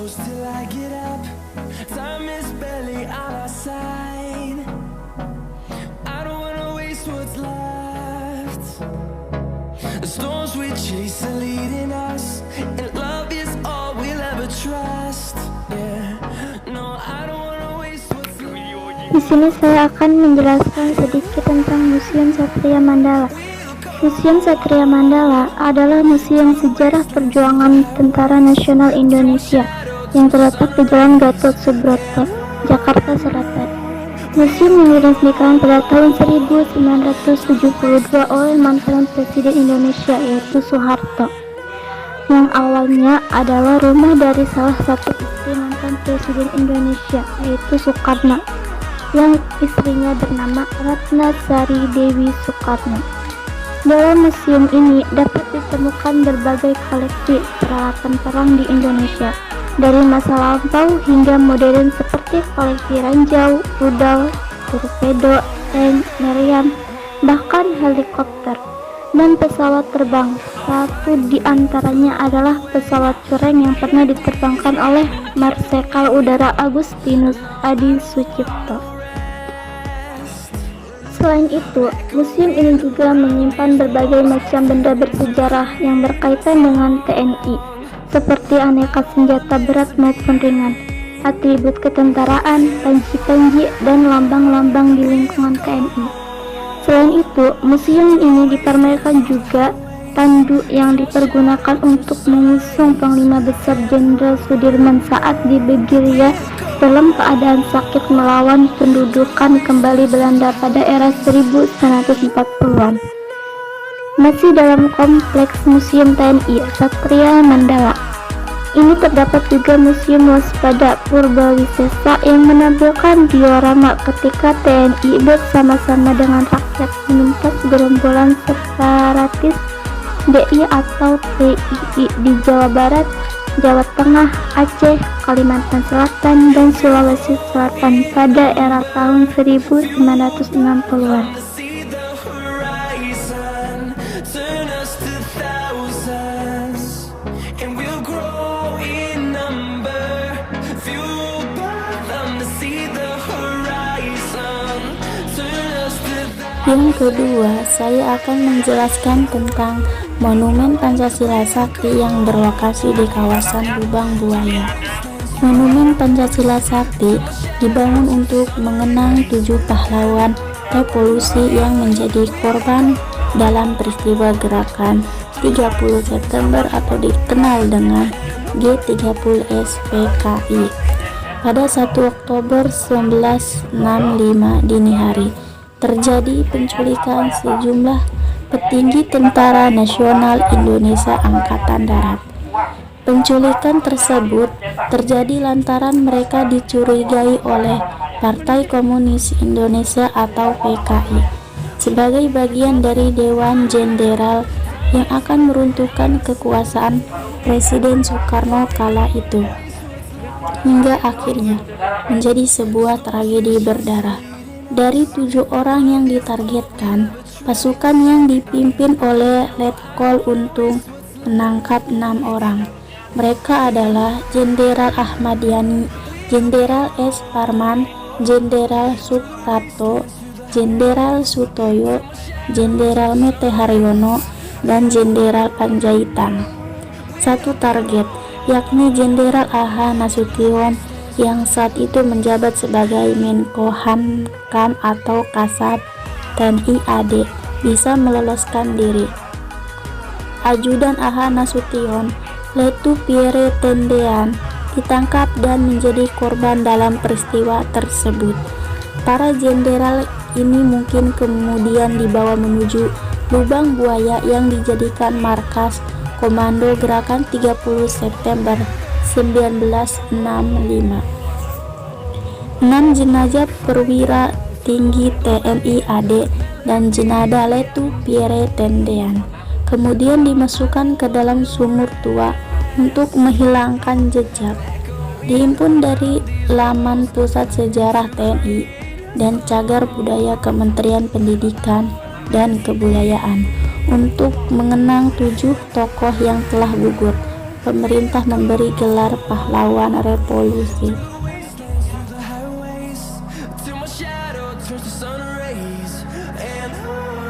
close till I get up. Time is barely on our side. I don't wanna waste what's left. The storms we chase are leading us, and love is all we'll ever trust. Yeah, no, I don't wanna waste what's left. Di sini saya akan menjelaskan sedikit tentang Museum Satria Mandala. Museum Satria Mandala adalah museum sejarah perjuangan Tentara Nasional Indonesia yang terletak di Jalan Gatot Subroto, Jakarta Selatan. Museum ini diresmikan pada tahun 1972 oleh mantan Presiden Indonesia yaitu Soeharto, yang awalnya adalah rumah dari salah satu istri mantan Presiden Indonesia yaitu Soekarno, yang istrinya bernama Ratnasari Dewi Soekarno. Dalam museum ini dapat ditemukan berbagai koleksi peralatan perang di Indonesia, dari masa lampau hingga modern seperti koleksi ranjau, rudal, torpedo, tank, meriam, bahkan helikopter dan pesawat terbang. Satu di antaranya adalah pesawat Cureng yang pernah diterbangkan oleh Marsekal Udara Agustinus Adi Sucipto. Selain itu, museum ini juga menyimpan berbagai macam benda bersejarah yang berkaitan dengan TNI, seperti aneka senjata berat maupun ringan, atribut ketentaraan, panji-panji, dan lambang-lambang di lingkungan TNI. Selain itu, museum ini dipamerkan juga tandu yang dipergunakan untuk mengusung Panglima Besar Jenderal Sudirman saat di Begiria dalam keadaan sakit melawan pendudukan kembali Belanda pada era 1940-an. Masih dalam kompleks Museum TNI Satria Mandala ini terdapat juga Museum Waspada Purbawisesa yang menampilkan diorama ketika TNI bersama-sama dengan rakyat menumpas gerombolan separatis DI atau TII di Jawa Barat, Jawa Tengah, Aceh, Kalimantan Selatan, dan Sulawesi Selatan pada era tahun 1960-an. Yang kedua, saya akan menjelaskan tentang Monumen Pancasila Sakti yang berlokasi di kawasan Lubang Buaya. Monumen Pancasila Sakti dibangun untuk mengenang 7 pahlawan revolusi yang menjadi korban dalam peristiwa gerakan 30 September atau dikenal dengan G30S PKI pada 1 Oktober 1965 dini hari. Terjadi penculikan sejumlah petinggi Tentara Nasional Indonesia Angkatan Darat. Penculikan tersebut terjadi lantaran mereka dicurigai oleh Partai Komunis Indonesia atau PKI sebagai bagian dari Dewan Jenderal yang akan meruntuhkan kekuasaan Presiden Soekarno kala itu, hingga akhirnya menjadi sebuah tragedi berdarah. Dari 7 orang yang ditargetkan, pasukan yang dipimpin oleh Letkol Untung menangkap 6 orang. Mereka adalah Jenderal Ahmad Yani, Jenderal S. Parman, Jenderal Suprapto, Jenderal Sutoyo, Jenderal Mete Haryono, dan Jenderal Panjaitan. Satu target, yakni Jenderal A.H. Nasution yang saat itu menjabat sebagai Menko Hankam atau Kasat TNI AD, bisa meloloskan diri. Ajudan A.H. Nasution, Letu Pierre Tendean, ditangkap dan menjadi korban dalam peristiwa tersebut. Para jenderal ini mungkin kemudian dibawa menuju Lubang Buaya yang dijadikan markas Komando Gerakan 30 September 1965. 6 jenazah perwira tinggi TNI AD dan jenazah Letu Pierre Tendean kemudian dimasukkan ke dalam sumur tua untuk menghilangkan jejak. Dihimpun dari laman Pusat Sejarah TNI dan Cagar Budaya Kementerian Pendidikan dan Kebudayaan untuk mengenang 7 tokoh yang telah gugur pemerintah memberi gelar pahlawan revolusi. the highways till my shadow turns to sun rays, and on